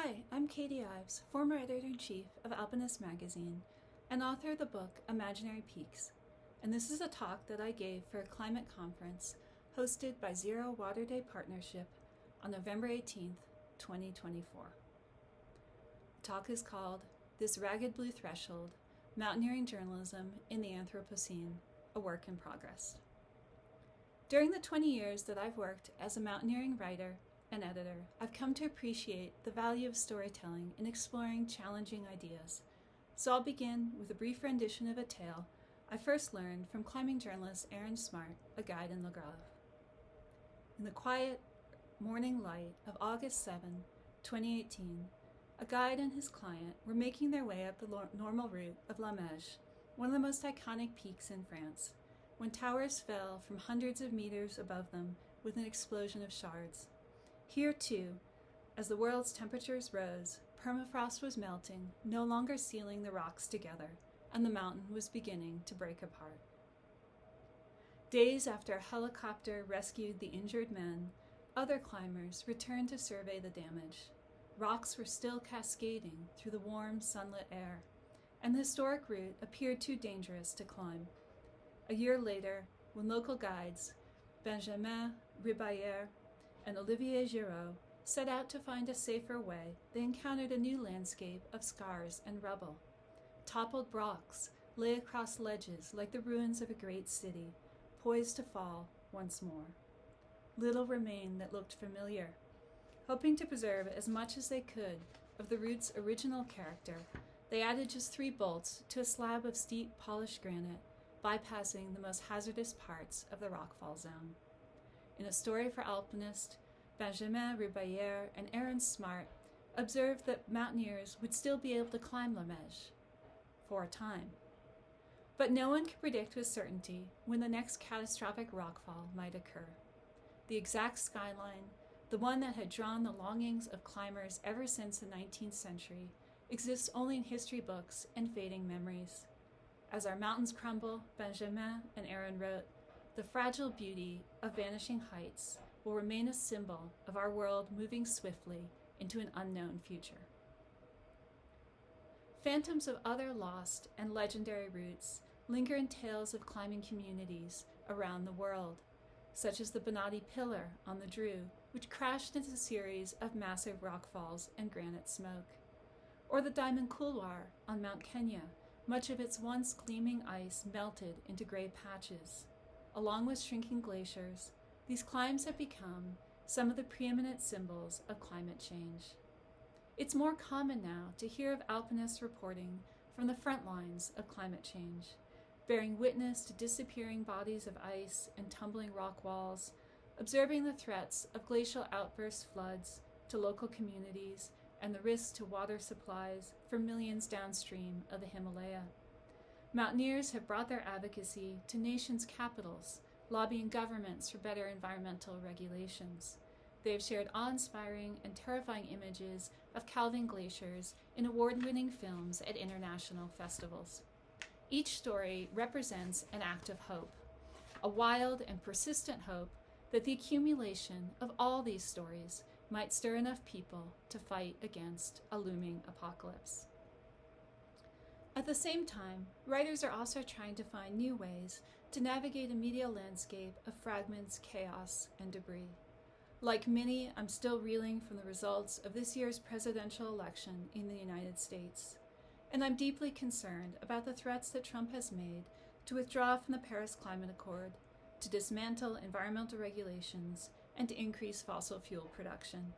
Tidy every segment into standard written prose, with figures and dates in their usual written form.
Hi, I'm Katie Ives, former editor-in-chief of Alpinist magazine and author of the book Imaginary Peaks, and this is a talk that I gave for a climate conference hosted by Zero Water Day Partnership on November 18th, 2024. The talk is called This Ragged Blue Threshold, Mountaineering Journalism in the Anthropocene, a Work in Progress. During the 20 years that I've worked as a mountaineering writer and editor, I've come to appreciate the value of storytelling in exploring challenging ideas. So I'll begin with a brief rendition of a tale I first learned from climbing journalist Aaron Smart, a guide in Le Grave. In the quiet morning light of August 7, 2018, a guide and his client were making their way up the normal route of La Meige, one of the most iconic peaks in France, when towers fell from hundreds of meters above them with an explosion of shards. Here, too, as the world's temperatures rose, permafrost was melting, no longer sealing the rocks together, and the mountain was beginning to break apart. Days after a helicopter rescued the injured men, other climbers returned to survey the damage. Rocks were still cascading through the warm, sunlit air, and the historic route appeared too dangerous to climb. A year later, when local guides, Benjamin Ribaillère and Olivier Giraud, set out to find a safer way, they encountered a new landscape of scars and rubble. Toppled rocks lay across ledges like the ruins of a great city, poised to fall once more. Little remained that looked familiar. Hoping to preserve as much as they could of the route's original character, they added just 3 bolts to a slab of steep, polished granite, bypassing the most hazardous parts of the rockfall zone. In a story for Alpinist, Benjamin Ribaillère and Aaron Smart observed that mountaineers would still be able to climb La Meige for a time. But no one could predict with certainty when the next catastrophic rockfall might occur. The exact skyline, the one that had drawn the longings of climbers ever since the 19th century, exists only in history books and fading memories. As our mountains crumble, Benjamin and Aaron wrote, the fragile beauty of vanishing heights will remain a symbol of our world moving swiftly into an unknown future. Phantoms of other lost and legendary routes linger in tales of climbing communities around the world, such as the Bonatti Pillar on the Dreux, which crashed into a series of massive rockfalls and granite smoke, or the Diamond Couloir on Mount Kenya, much of its once gleaming ice melted into gray patches. Along with shrinking glaciers, these climbs have become some of the preeminent symbols of climate change. It's more common now to hear of alpinists reporting from the front lines of climate change, bearing witness to disappearing bodies of ice and tumbling rock walls, observing the threats of glacial outburst floods to local communities and the risk to water supplies for millions downstream of the Himalaya. Mountaineers have brought their advocacy to nations' capitals, lobbying governments for better environmental regulations. They have shared awe-inspiring and terrifying images of calving glaciers in award-winning films at international festivals. Each story represents an act of hope, a wild and persistent hope that the accumulation of all these stories might stir enough people to fight against a looming apocalypse. At the same time, writers are also trying to find new ways to navigate a media landscape of fragments, chaos, and debris. Like many, I'm still reeling from the results of this year's presidential election in the United States, and I'm deeply concerned about the threats that Trump has made to withdraw from the Paris Climate Accord, to dismantle environmental regulations, and to increase fossil fuel production.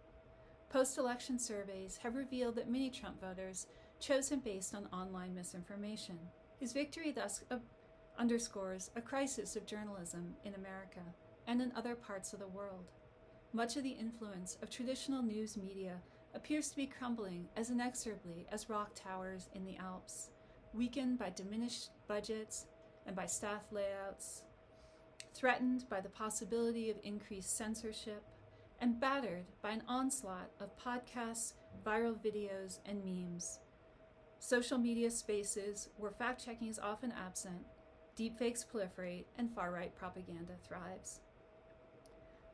Post-election surveys have revealed that many Trump voters chose him based on online misinformation. His victory thus underscores a crisis of journalism in America and in other parts of the world. Much of the influence of traditional news media appears to be crumbling as inexorably as rock towers in the Alps, weakened by diminished budgets and by staff layouts, threatened by the possibility of increased censorship, and battered by an onslaught of podcasts, viral videos, and memes. Social media spaces where fact-checking is often absent, deepfakes proliferate, and far-right propaganda thrives.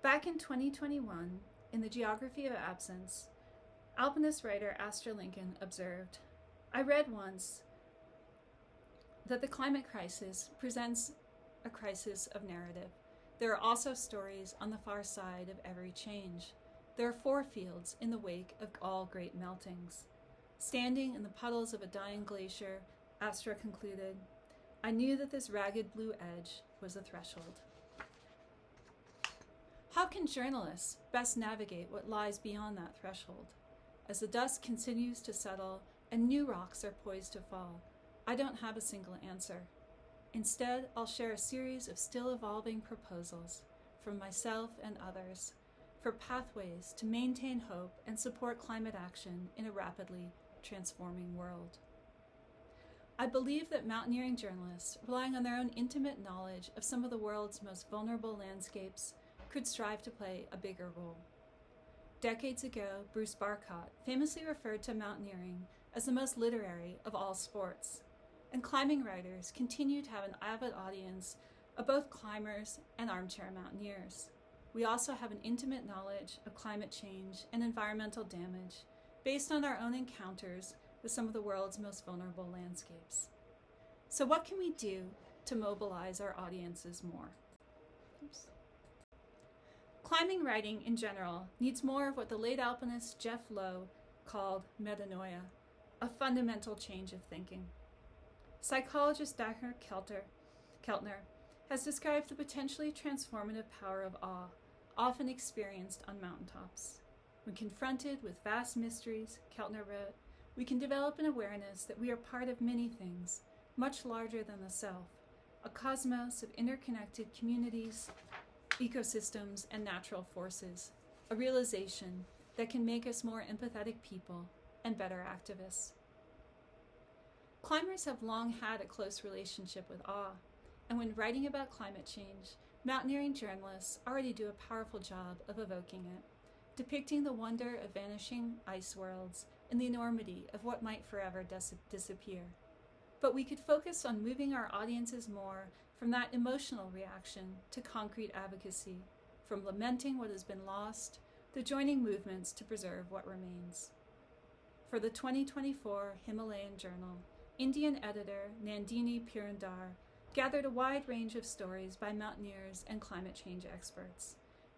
Back in 2021, in the Geography of Absence, Alpinist writer Astra Lincoln observed, "I read once that the climate crisis presents a crisis of narrative. There are also stories on the far side of every change. There are 4 fields in the wake of all great meltings." Standing in the puddles of a dying glacier, Astra concluded, "I knew that this ragged blue edge was a threshold." How can journalists best navigate what lies beyond that threshold? As the dust continues to settle and new rocks are poised to fall, I don't have a single answer. Instead, I'll share a series of still evolving proposals from myself and others for pathways to maintain hope and support climate action in a rapidly transforming world. I believe that mountaineering journalists, relying on their own intimate knowledge of some of the world's most vulnerable landscapes, could strive to play a bigger role. Decades ago, Bruce Barcott famously referred to mountaineering as the most literary of all sports, and climbing writers continue to have an avid audience of both climbers and armchair mountaineers. We also have an intimate knowledge of climate change and environmental damage based on our own encounters with some of the world's most vulnerable landscapes. So what can we do to mobilize our audiences more? Climbing writing in general needs more of what the late alpinist Jeff Lowe called metanoia, a fundamental change of thinking. Psychologist Dagmar Keltner has described the potentially transformative power of awe, often experienced on mountaintops. When confronted with vast mysteries, Keltner wrote, we can develop an awareness that we are part of many things, much larger than the self, a cosmos of interconnected communities, ecosystems, and natural forces, a realization that can make us more empathetic people and better activists. Climbers have long had a close relationship with awe, and when writing about climate change, mountaineering journalists already do a powerful job of evoking it, depicting the wonder of vanishing ice worlds and the enormity of what might forever disappear. But we could focus on moving our audiences more from that emotional reaction to concrete advocacy, from lamenting what has been lost to joining movements to preserve what remains. For the 2024 Himalayan Journal, Indian editor Nandini Purandar gathered a wide range of stories by mountaineers and climate change experts,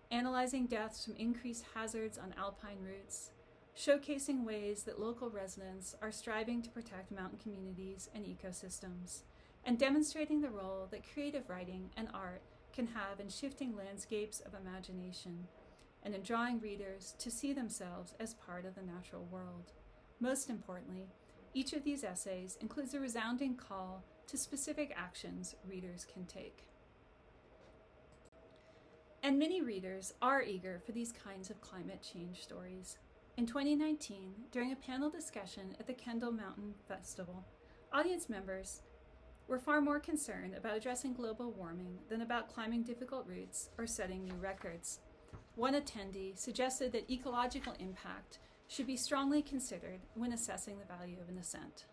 analyzing deaths from increased hazards on alpine routes, showcasing ways that local residents are striving to protect mountain communities and ecosystems, and demonstrating the role that creative writing and art can have in shifting landscapes of imagination and in drawing readers to see themselves as part of the natural world. Most importantly, each of these essays includes a resounding call to specific actions readers can take. And many readers are eager for these kinds of climate change stories. In 2019, during a panel discussion at the Kendall Mountain Festival, audience members were far more concerned about addressing global warming than about climbing difficult routes or setting new records. One attendee suggested that ecological impact should be strongly considered when assessing the value of an ascent.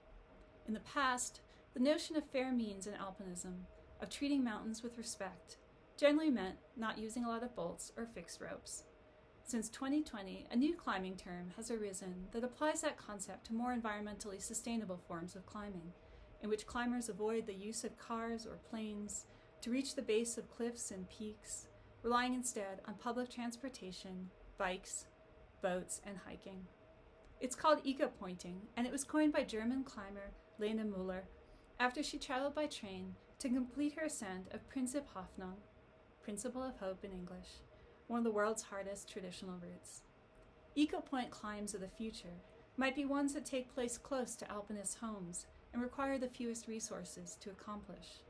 In the past, the notion of fair means in alpinism, of treating mountains with respect, generally meant not using a lot of bolts or fixed ropes. Since 2020, a new climbing term has arisen that applies that concept to more environmentally sustainable forms of climbing, in which climbers avoid the use of cars or planes to reach the base of cliffs and peaks, relying instead on public transportation, bikes, boats, and hiking. It's called eco-pointing, and it was coined by German climber Lena Müller after she traveled by train to complete her ascent of Prinzip Hoffnung, Principle of Hope in English, one of the world's hardest traditional routes. Eco-point climbs of the future might be ones that take place close to alpinists' homes and require the fewest resources to accomplish.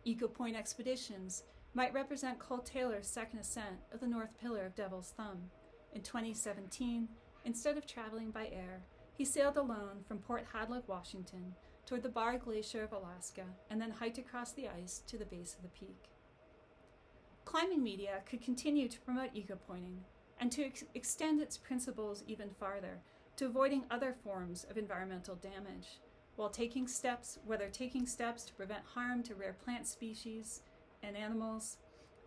Eco-point expeditions might represent Cole Taylor's second ascent of the North Pillar of Devil's Thumb. In 2017, instead of traveling by air, he sailed alone from Port Hadlock, Washington, toward the Bar Glacier of Alaska, and then hiked across the ice to the base of the peak. Climbing media could continue to promote eco-pointing and to extend its principles even farther to avoiding other forms of environmental damage, while taking steps to prevent harm to rare plant species and animals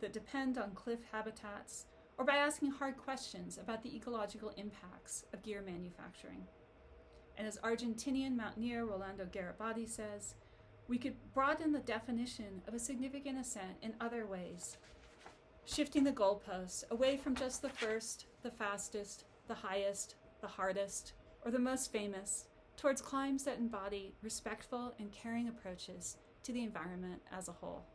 that depend on cliff habitats, or by asking hard questions about the ecological impacts of gear manufacturing. And as Argentinian mountaineer Rolando Garibaldi says, we could broaden the definition of a significant ascent in other ways, shifting the goalposts away from just the first, the fastest, the highest, the hardest, or the most famous, towards climbs that embody respectful and caring approaches to the environment as a whole.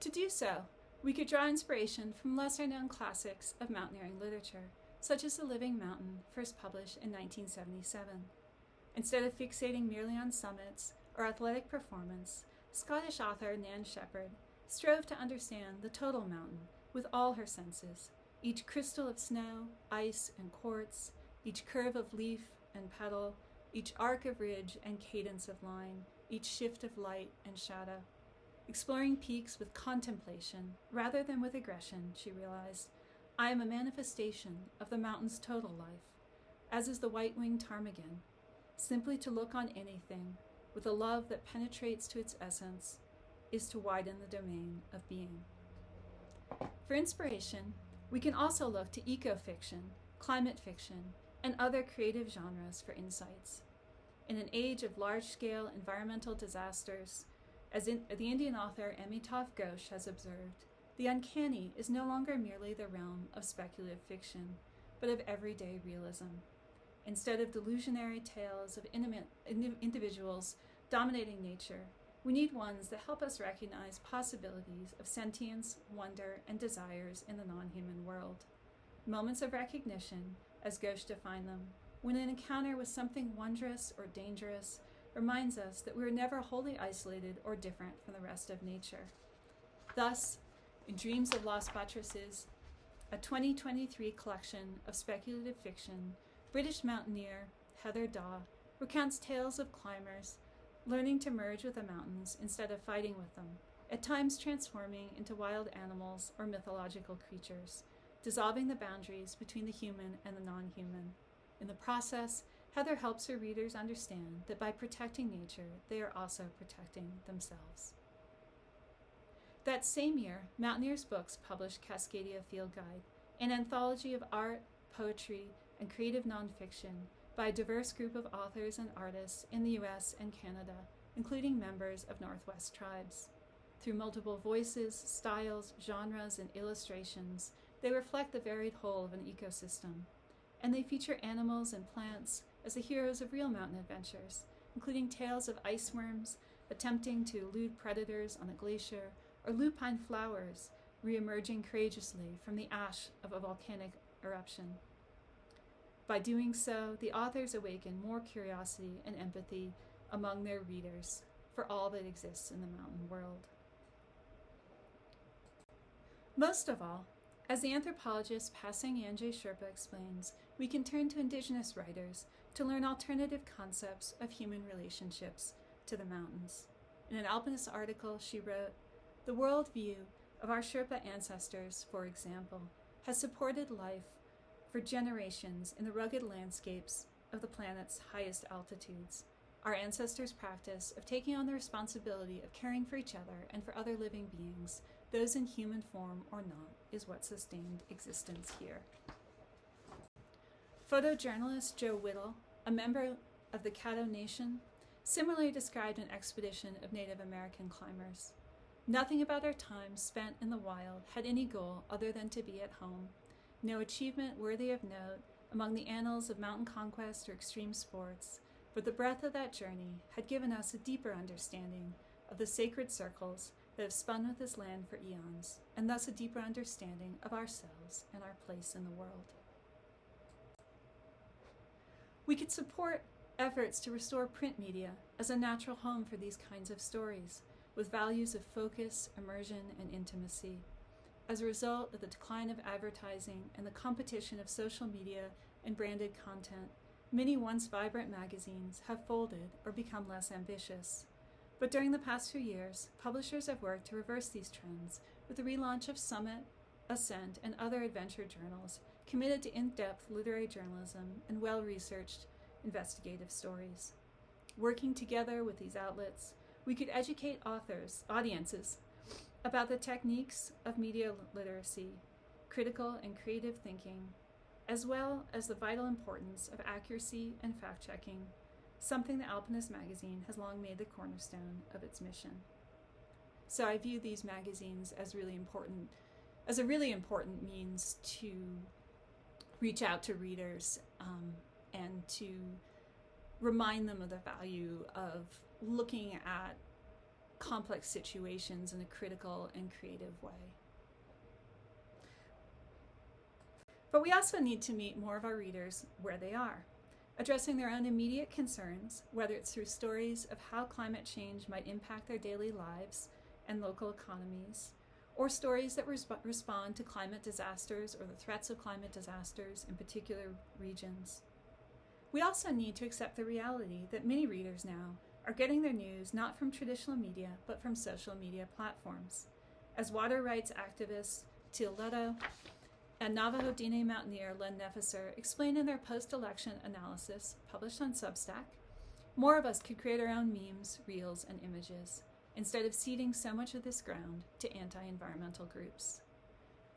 To do so, we could draw inspiration from lesser-known classics of mountaineering literature, such as The Living Mountain, first published in 1977. Instead of fixating merely on summits or athletic performance, Scottish author Nan Shepherd strove to understand the total mountain with all her senses, each crystal of snow, ice, and quartz, each curve of leaf and petal, each arc of ridge and cadence of line, each shift of light and shadow. Exploring peaks with contemplation rather than with aggression, she realized, I am a manifestation of the mountain's total life, as is the white-winged ptarmigan. Simply to look on anything with a love that penetrates to its essence is to widen the domain of being. For inspiration, we can also look to eco-fiction, climate fiction, and other creative genres for insights. In an age of large-scale environmental disasters, as the Indian author Amitav Ghosh has observed, the uncanny is no longer merely the realm of speculative fiction, but of everyday realism. Instead of delusionary tales of individuals dominating nature, we need ones that help us recognize possibilities of sentience, wonder, and desires in the non-human world. Moments of recognition, as Ghosh defined them, when an encounter with something wondrous or dangerous reminds us that we are never wholly isolated or different from the rest of nature. Thus, in Dreams of Lost Buttresses, a 2023 collection of speculative fiction, British mountaineer Heather Daw recounts tales of climbers learning to merge with the mountains instead of fighting with them, at times transforming into wild animals or mythological creatures, dissolving the boundaries between the human and the non-human. In the process, Heather helps her readers understand that by protecting nature, they are also protecting themselves. That same year, Mountaineers Books published Cascadia Field Guide, an anthology of art, poetry, and creative nonfiction by a diverse group of authors and artists in the US and Canada, including members of Northwest tribes. Through multiple voices, styles, genres, and illustrations, they reflect the varied whole of an ecosystem. And they feature animals and plants as the heroes of real mountain adventures, including tales of ice worms attempting to elude predators on a glacier, or lupine flowers re-emerging courageously from the ash of a volcanic eruption. By doing so, the authors awaken more curiosity and empathy among their readers for all that exists in the mountain world. Most of all, as the anthropologist Pasang Yanjay Sherpa explains, we can turn to indigenous writers to learn alternative concepts of human relationships to the mountains. In an alpinist article, she wrote, "The worldview of our Sherpa ancestors, for example, has supported life for generations in the rugged landscapes of the planet's highest altitudes. Our ancestors' practice of taking on the responsibility of caring for each other and for other living beings, those in human form or not, is what sustained existence here." Photojournalist Joe Whittle, a member of the Caddo Nation, similarly described an expedition of Native American climbers. Nothing about our time spent in the wild had any goal other than to be at home. No achievement worthy of note among the annals of mountain conquest or extreme sports, but the breadth of that journey had given us a deeper understanding of the sacred circles that have spun with this land for eons, and thus a deeper understanding of ourselves and our place in the world. We could support efforts to restore print media as a natural home for these kinds of stories, with values of focus, immersion, and intimacy. As a result of the decline of advertising and the competition of social media and branded content, many once vibrant magazines have folded or become less ambitious. But during the past few years, publishers have worked to reverse these trends with the relaunch of Summit, Ascent, and other adventure journals committed to in-depth literary journalism and well-researched investigative stories. Working together with these outlets, we could educate audiences about the techniques of media literacy, critical and creative thinking, as well as the vital importance of accuracy and fact-checking, something that Alpinist magazine has long made the cornerstone of its mission. So I view these magazines as a really important means to reach out to readers and to remind them of the value of looking at complex situations in a critical and creative way. But we also need to meet more of our readers where they are, addressing their own immediate concerns, whether it's through stories of how climate change might impact their daily lives and local economies, or stories that respond to climate disasters or the threats of climate disasters in particular regions. We also need to accept the reality that many readers now are getting their news not from traditional media, but from social media platforms. As water rights activists Teal Leto and Navajo Diné mountaineer Len Neficer explained in their post-election analysis published on Substack, more of us could create our own memes, reels, and images, instead of ceding so much of this ground to anti-environmental groups.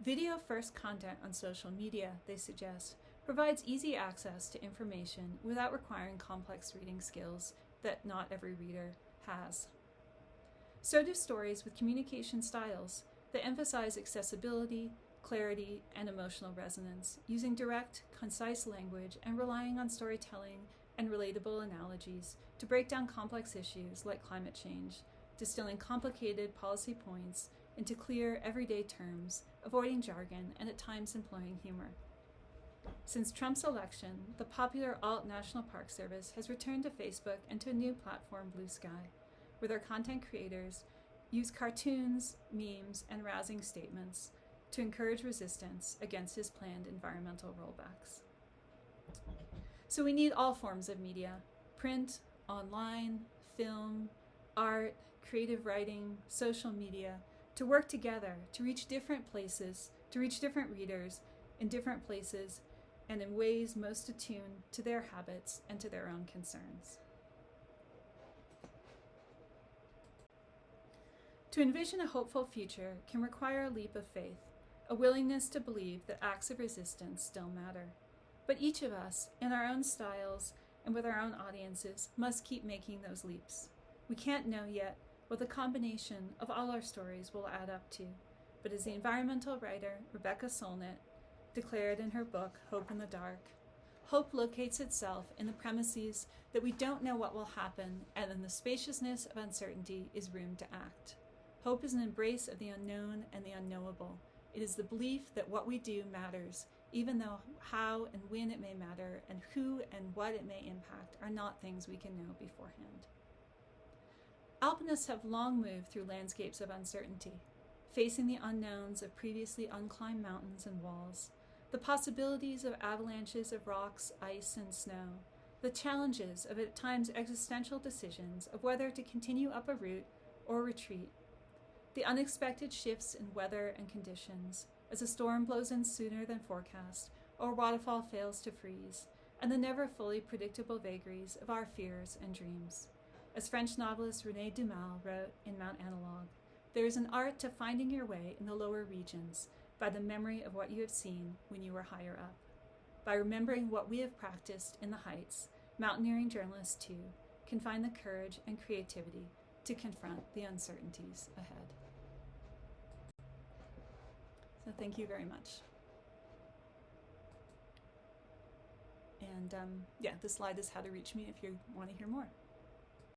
Video-first content on social media, they suggest, provides easy access to information without requiring complex reading skills that not every reader has. So do stories with communication styles that emphasize accessibility, clarity, and emotional resonance, using direct, concise language and relying on storytelling and relatable analogies to break down complex issues like climate change, distilling complicated policy points into clear, everyday terms, avoiding jargon, and at times employing humor. Since Trump's election, the popular Alt National Park Service has returned to Facebook and to a new platform, Blue Sky, where their content creators use cartoons, memes, and rousing statements to encourage resistance against his planned environmental rollbacks. So we need all forms of media: print, online, film, art, creative writing, social media, to work together to reach different places, to reach different readers in different places and in ways most attuned to their habits and to their own concerns. To envision a hopeful future can require a leap of faith, a willingness to believe that acts of resistance still matter. But each of us, in our own styles and with our own audiences, must keep making those leaps. We can't know yet what the combination of all our stories will add up to, but as the environmental writer Rebecca Solnit declared in her book, Hope in the Dark, hope locates itself in the premises that we don't know what will happen, and in the spaciousness of uncertainty is room to act. Hope is an embrace of the unknown and the unknowable. It is the belief that what we do matters, even though how and when it may matter and who and what it may impact are not things we can know beforehand. Alpinists have long moved through landscapes of uncertainty, facing the unknowns of previously unclimbed mountains and walls, the possibilities of avalanches of rocks, ice, and snow, the challenges of at times existential decisions of whether to continue up a route or retreat, the unexpected shifts in weather and conditions as a storm blows in sooner than forecast or a waterfall fails to freeze, and the never fully predictable vagaries of our fears and dreams. As French novelist René Dumas wrote in Mount Analog, there is an art to finding your way in the lower regions by the memory of what you have seen when you were higher up. By remembering what we have practiced in the heights, mountaineering journalists too can find the courage and creativity to confront the uncertainties ahead. So thank you very much. And the slide is how to reach me if you want to hear more.